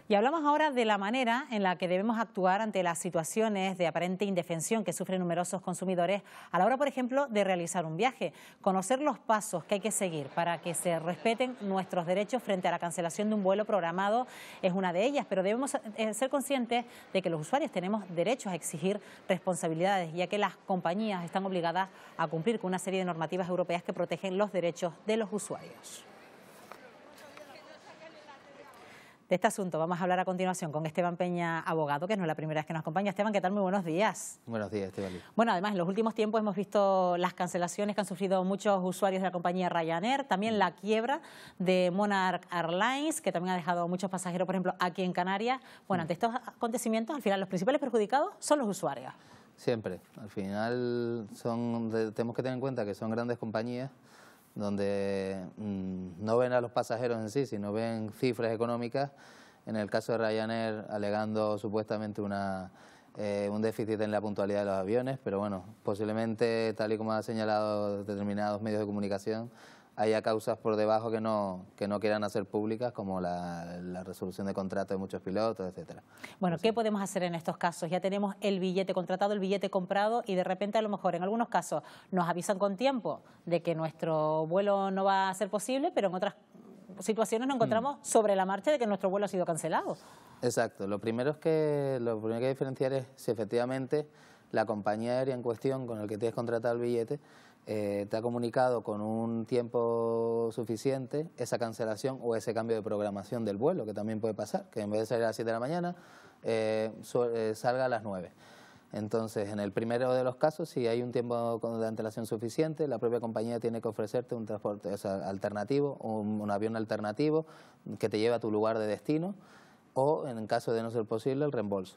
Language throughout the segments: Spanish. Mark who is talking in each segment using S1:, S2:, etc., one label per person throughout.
S1: Y hablamos ahora de la manera en la que debemos actuar ante las situaciones de aparente indefensión que sufren numerosos consumidores a la hora, por ejemplo, de realizar un viaje. Conocer los pasos que hay que seguir para que se respeten nuestros derechos frente a la cancelación de un vuelo programado es una de ellas, pero debemos ser conscientes de que los usuarios tenemos derechos a exigir responsabilidades, ya que las compañías están obligadas a cumplir con una serie de normativas europeas que protegen los derechos de los usuarios. De este asunto vamos a hablar a continuación con Esteban Peña, abogado, que no es la primera vez que nos acompaña. Esteban, ¿qué tal? Muy buenos días.
S2: Buenos días, Esteban.
S1: Bueno, además, en los últimos tiempos hemos visto las cancelaciones que han sufrido muchos usuarios de la compañía Ryanair, también la quiebra de Monarch Airlines, que también ha dejado muchos pasajeros, por ejemplo, aquí en Canarias. Bueno, ante estos acontecimientos, al final, los principales perjudicados son los usuarios.
S2: Siempre. Al final, tenemos que tener en cuenta que son grandes compañías donde no ven a los pasajeros en sí, sino ven cifras económicas. En el caso de Ryanair, alegando supuestamente un déficit en la puntualidad de los aviones, pero bueno, posiblemente, tal y como han señalado determinados medios de comunicación, haya causas por debajo que no quieran hacer públicas, como la resolución de contrato de muchos pilotos, etcétera.
S1: Bueno, ¿qué podemos hacer en estos casos? Ya tenemos el billete contratado, el billete comprado y de repente a lo mejor en algunos casos nos avisan con tiempo de que nuestro vuelo no va a ser posible, pero en otras situaciones nos encontramos sobre la marcha de que nuestro vuelo ha sido cancelado.
S2: Exacto. Lo primero que hay que diferenciar es si efectivamente la compañía aérea en cuestión con el que tienes contratado el billete te ha comunicado con un tiempo suficiente esa cancelación o ese cambio de programación del vuelo, que también puede pasar, que en vez de salir a las 7 de la mañana salga a las 9. Entonces, en el primero de los casos, si hay un tiempo de antelación suficiente, la propia compañía tiene que ofrecerte un transporte alternativo, un avión alternativo que te lleve a tu lugar de destino, o, en caso de no ser posible, el reembolso.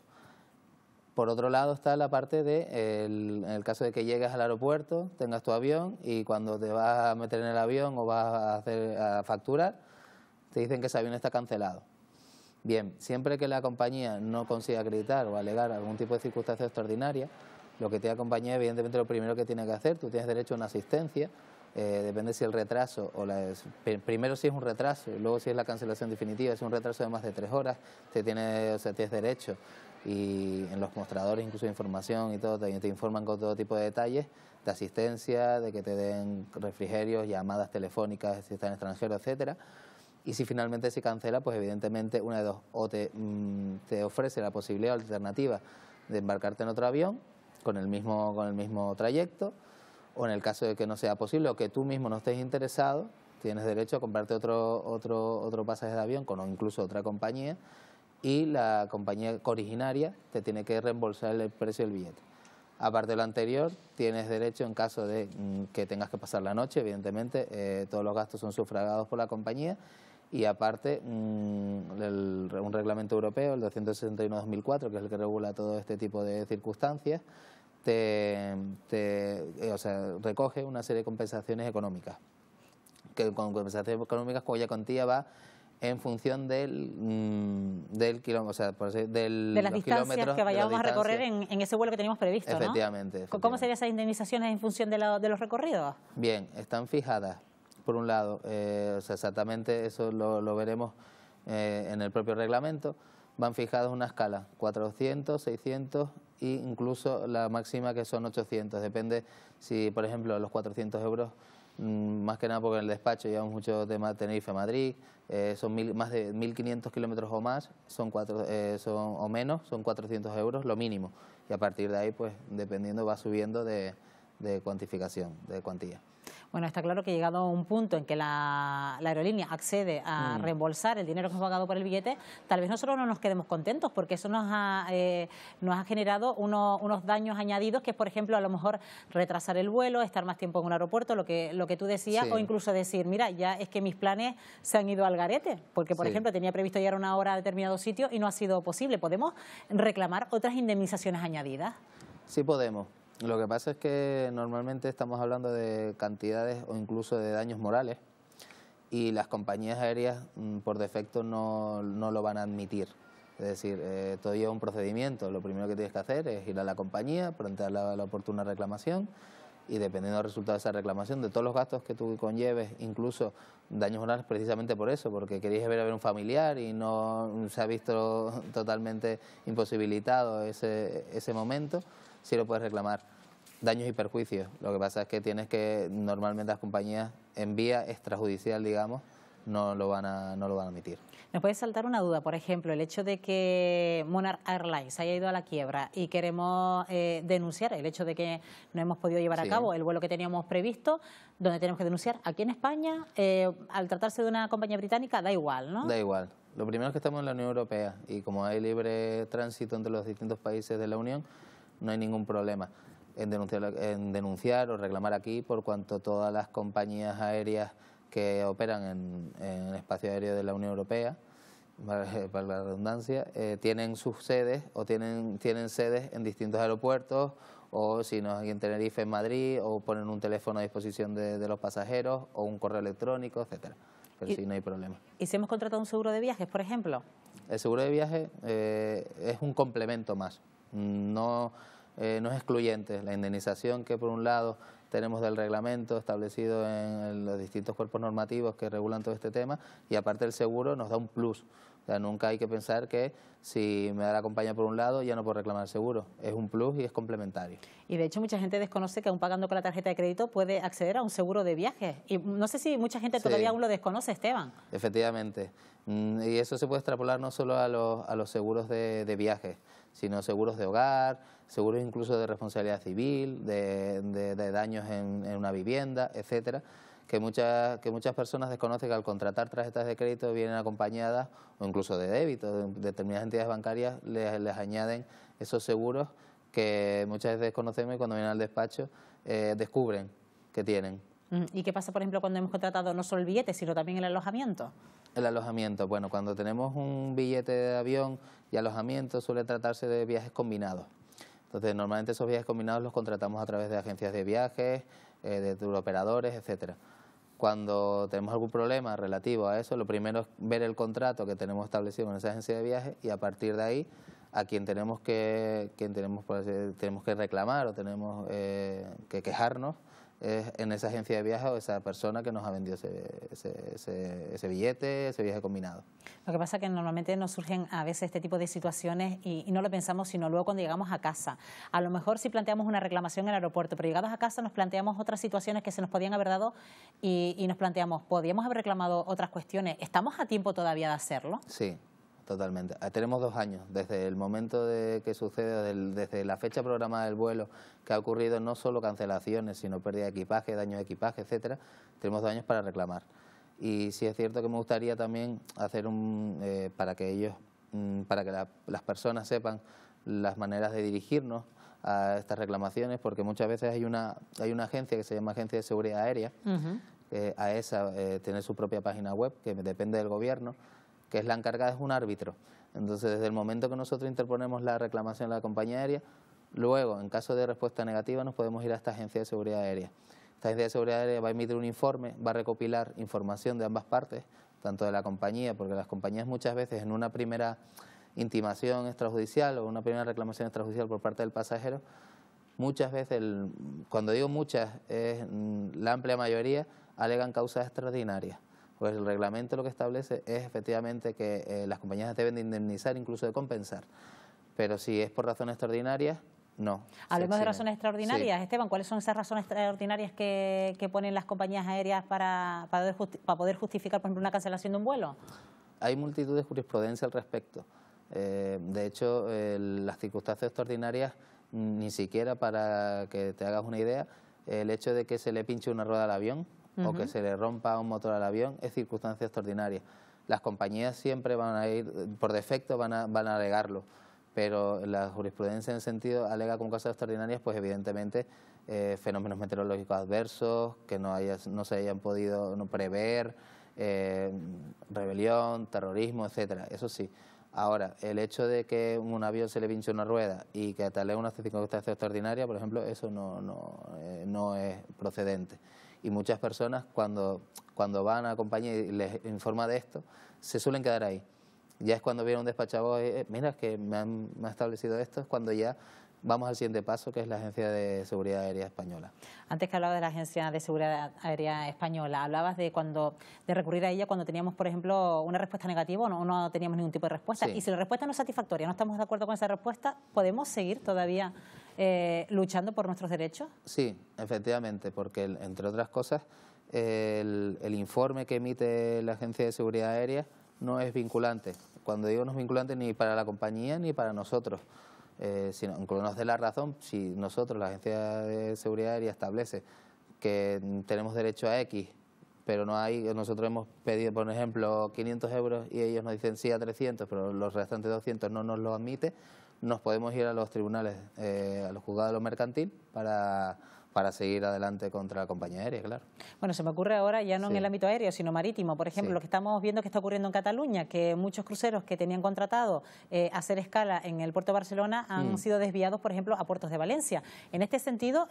S2: Por otro lado está la parte de, en el caso de que llegues al aeropuerto, tengas tu avión y cuando te vas a meter en el avión o vas a facturar, te dicen que ese avión está cancelado. Bien, siempre que la compañía no consiga acreditar o alegar algún tipo de circunstancia extraordinaria, lo que tiene la compañía, evidentemente, lo primero que tiene que hacer, tú tienes derecho a una asistencia, depende si el retraso, primero si es un retraso y luego si es la cancelación definitiva, si es un retraso de más de 3 horas, tienes derecho. Y en los mostradores, incluso de información y todo, te informan con todo tipo de detalles de asistencia, de que te den refrigerios, llamadas telefónicas si estás en extranjero, etcétera. Y si finalmente se cancela, pues evidentemente una de dos, o te ofrece la posibilidad o alternativa de embarcarte en otro avión con el mismo trayecto, o en el caso de que no sea posible o que tú mismo no estés interesado, tienes derecho a comprarte otro pasaje de avión con incluso otra compañía, y la compañía originaria te tiene que reembolsar el precio del billete. Aparte de lo anterior, tienes derecho, en caso de que tengas que pasar la noche, evidentemente, todos los gastos son sufragados por la compañía, y aparte un reglamento europeo, el 261/2004, que es el que regula todo este tipo de circunstancias, recoge una serie de compensaciones económicas, que con compensaciones económicas cuya cuantía va en función del kilómetro, o sea, de
S1: las distancias que vayamos a recorrer en ese vuelo que teníamos previsto, ¿no?
S2: Efectivamente.
S1: ¿Cómo serían esas indemnizaciones en función de los recorridos?
S2: Bien, están fijadas, por un lado, exactamente eso lo veremos en el propio reglamento, van fijadas una escala, 400, 600 e incluso la máxima que son 800, depende si, por ejemplo, los 400 euros, más que nada porque en el despacho llevamos mucho tema de Tenerife a Madrid, son más de 1.500 kilómetros o más, o menos, son 400 euros lo mínimo, y a partir de ahí, pues dependiendo, va subiendo de cuantificación, de cuantía.
S1: Bueno, está claro que llegado a un punto en que la aerolínea accede a reembolsar el dinero que hemos pagado por el billete, tal vez nosotros no nos quedemos contentos, porque eso nos ha generado unos daños añadidos, que es, por ejemplo, a lo mejor retrasar el vuelo, estar más tiempo en un aeropuerto, lo que tú decías, sí. O incluso decir, mira, ya es que mis planes se han ido al garete, porque, por ejemplo, tenía previsto llegar a una hora a determinado sitio y no ha sido posible. ¿Podemos reclamar otras indemnizaciones añadidas?
S2: Sí podemos. Lo que pasa es que normalmente estamos hablando de cantidades o incluso de daños morales, y las compañías aéreas por defecto no lo van a admitir. Es decir, todo lleva un procedimiento. Lo primero que tienes que hacer es ir a la compañía, plantear la oportuna reclamación, y dependiendo del resultado de esa reclamación, de todos los gastos que tú conlleves, incluso daños morales precisamente por eso, porque querías ver a ver un familiar y no se ha visto totalmente imposibilitado ese momento, sí lo puedes reclamar. Daños y perjuicios. Lo que pasa es que normalmente las compañías en vía extrajudicial, digamos, no lo van a admitir.
S1: Nos puede saltar una duda, por ejemplo, el hecho de que Monarch Airlines haya ido a la quiebra y queremos denunciar el hecho de que no hemos podido llevar a cabo el vuelo que teníamos previsto, donde tenemos que denunciar aquí en España, al tratarse de una compañía británica, da igual, ¿no?
S2: Da igual. Lo primero es que estamos en la Unión Europea y como hay libre tránsito entre los distintos países de la Unión, no hay ningún problema en denunciar o reclamar aquí, por cuanto todas las compañías aéreas que operan en el espacio aéreo de la Unión Europea, para la redundancia, tienen sus sedes o tienen sedes en distintos aeropuertos, o si no aquí en Tenerife, en Madrid, o ponen un teléfono a disposición de los pasajeros o un correo electrónico, etcétera. Pero sí, no hay problema.
S1: ¿Y si hemos contratado un seguro de viajes, por ejemplo?
S2: El seguro de viaje es un complemento más, no es excluyente. La indemnización que por un lado tenemos del reglamento establecido en los distintos cuerpos normativos que regulan todo este tema, y aparte el seguro nos da un plus. O sea, nunca hay que pensar que si me da la compañía por un lado ya no puedo reclamar el seguro. Es un plus y es complementario.
S1: Y de hecho mucha gente desconoce que aún pagando con la tarjeta de crédito puede acceder a un seguro de viajes. Y no sé si mucha gente todavía aún lo desconoce, Esteban.
S2: Efectivamente. Y eso se puede extrapolar no solo a los seguros de viajes, sino seguros de hogar, seguros incluso de responsabilidad civil, de daños en una vivienda, etcétera, que muchas personas desconocen que al contratar tarjetas de crédito vienen acompañadas, o incluso de débito, de determinadas entidades bancarias les añaden esos seguros que muchas veces desconocemos y cuando vienen al despacho descubren que tienen.
S1: ¿Y qué pasa, por ejemplo, cuando hemos contratado no solo el billete, sino también el alojamiento?
S2: El alojamiento, bueno, cuando tenemos un billete de avión y alojamiento suele tratarse de viajes combinados. Entonces, normalmente esos viajes combinados los contratamos a través de agencias de viajes, de turoperadores, etcétera. Cuando tenemos algún problema relativo a eso, lo primero es ver el contrato que tenemos establecido con esa agencia de viajes y a partir de ahí a quien tenemos que reclamar o tenemos que quejarnos es en esa agencia de viajes o esa persona que nos ha vendido ese billete, ese viaje combinado.
S1: Lo que pasa es que normalmente nos surgen a veces este tipo de situaciones y no lo pensamos sino luego cuando llegamos a casa. A lo mejor si planteamos una reclamación en el aeropuerto, pero llegados a casa nos planteamos otras situaciones que se nos podían haber dado y nos planteamos, ¿podríamos haber reclamado otras cuestiones? ¿Estamos a tiempo todavía de hacerlo?
S2: Sí. Totalmente. Tenemos 2 años, desde el momento de que sucede, desde la fecha programada del vuelo, que ha ocurrido no solo cancelaciones, sino pérdida de equipaje, daño de equipaje, etcétera. Tenemos 2 años para reclamar. Y sí es cierto que me gustaría también hacer para que las personas sepan las maneras de dirigirnos a estas reclamaciones, porque muchas veces hay una agencia que se llama Agencia de Seguridad Aérea, AESA tiene su propia página web, que depende del gobierno, que es la encargada, es un árbitro. Entonces, desde el momento que nosotros interponemos la reclamación a la compañía aérea, luego, en caso de respuesta negativa, nos podemos ir a esta agencia de seguridad aérea. Esta agencia de seguridad aérea va a emitir un informe, va a recopilar información de ambas partes, tanto de la compañía, porque las compañías muchas veces en una primera intimación extrajudicial o una primera reclamación extrajudicial por parte del pasajero, muchas veces, cuando digo muchas, es la amplia mayoría, alegan causas extraordinarias. Pues el reglamento lo que establece es efectivamente que las compañías deben de indemnizar, incluso de compensar. Pero si es por razones extraordinarias, no.
S1: Hablemos de razones extraordinarias. Sí. Esteban, ¿cuáles son esas razones extraordinarias que ponen las compañías aéreas para poder justificar, por ejemplo, una cancelación de un vuelo?
S2: Hay multitud de jurisprudencia al respecto. De hecho, las circunstancias extraordinarias, ni siquiera para que te hagas una idea, el hecho de que se le pinche una rueda al avión, o que se le rompa un motor al avión, es circunstancia extraordinaria. Las compañías siempre van a ir, por defecto van a alegarlo, pero la jurisprudencia en el sentido alega como causas extraordinarias, pues evidentemente fenómenos meteorológicos adversos que no se hayan podido prever, rebelión, terrorismo, etcétera. Eso sí. Ahora, el hecho de que un avión se le pinche una rueda y que te alegue una circunstancia extraordinaria, por ejemplo, eso no es procedente. Y muchas personas cuando van a la compañía y les informa de esto, se suelen quedar ahí. Ya es cuando viene un despachador, mira, es que me ha establecido esto, es cuando ya vamos al siguiente paso, que es la Agencia de Seguridad Aérea Española.
S1: Antes que hablaba de la Agencia de Seguridad Aérea Española, hablabas de recurrir a ella cuando teníamos, por ejemplo, una respuesta negativa o no teníamos ningún tipo de respuesta.
S2: Sí.
S1: Y si la respuesta no es satisfactoria, no estamos de acuerdo con esa respuesta, ¿podemos seguir todavía luchando por nuestros derechos?
S2: Sí, efectivamente, porque entre otras cosas, el informe que emite la Agencia de Seguridad Aérea no es vinculante. Cuando digo no es vinculante ni para la compañía ni para nosotros. Sino, aunque nos dé la razón, si nosotros, la Agencia de Seguridad Aérea, establece que tenemos derecho a X, pero no hay, nosotros hemos pedido, por ejemplo, 500 euros y ellos nos dicen sí a 300, pero los restantes 200 no nos lo admite, nos podemos ir a los tribunales, a los juzgados de lo mercantil para seguir adelante contra la compañía aérea, claro.
S1: Bueno, se me ocurre ahora ya no en el ámbito aéreo, sino marítimo. Por ejemplo, lo que estamos viendo que está ocurriendo en Cataluña, que muchos cruceros que tenían contratado hacer escala en el puerto de Barcelona han sido desviados, por ejemplo, a puertos de Valencia. En este sentido,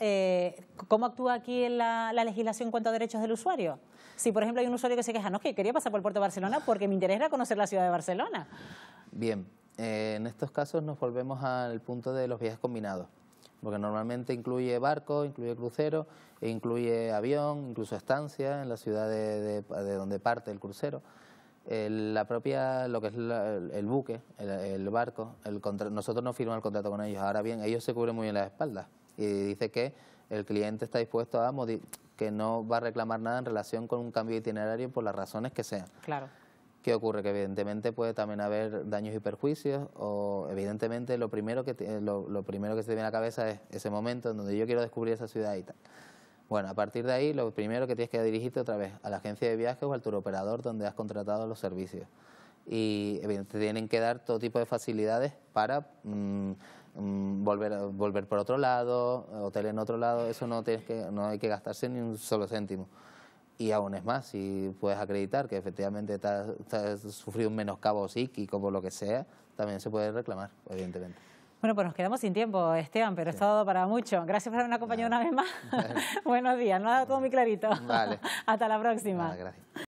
S1: ¿cómo actúa aquí la legislación en cuanto a derechos del usuario? Si, por ejemplo, hay un usuario que se queja, no, que quería pasar por el puerto de Barcelona porque mi interés era conocer la ciudad de Barcelona.
S2: Bien, en estos casos nos volvemos al punto de los viajes combinados, porque normalmente incluye barco, incluye crucero, e incluye avión, incluso estancia en la ciudad de donde parte el crucero. Lo que es el buque, el barco, nosotros no firmamos el contrato con ellos. Ahora bien, ellos se cubren muy bien las espaldas y dice que el cliente está dispuesto que no va a reclamar nada en relación con un cambio de itinerario por las razones que sean.
S1: Claro.
S2: ¿Qué ocurre? Que evidentemente puede también haber daños y perjuicios, o evidentemente lo primero que se te viene a la cabeza es ese momento en donde yo quiero descubrir esa ciudad y tal. Bueno, a partir de ahí lo primero que tienes que dirigirte otra vez a la agencia de viajes o al turoperador donde has contratado los servicios. Y evidentemente tienen que dar todo tipo de facilidades para volver por otro lado, hotel en otro lado, eso no hay que gastarse ni un solo céntimo. Y aún es más, si puedes acreditar que efectivamente te has sufrido un menoscabo psíquico por lo que sea, también se puede reclamar, evidentemente.
S1: Bueno, pues nos quedamos sin tiempo, Esteban, pero esto ha dado para mucho. Gracias por haberme acompañado una vez más. Buenos días, no ha dado todo muy clarito.
S2: Vale.
S1: Hasta la próxima.
S2: Gracias.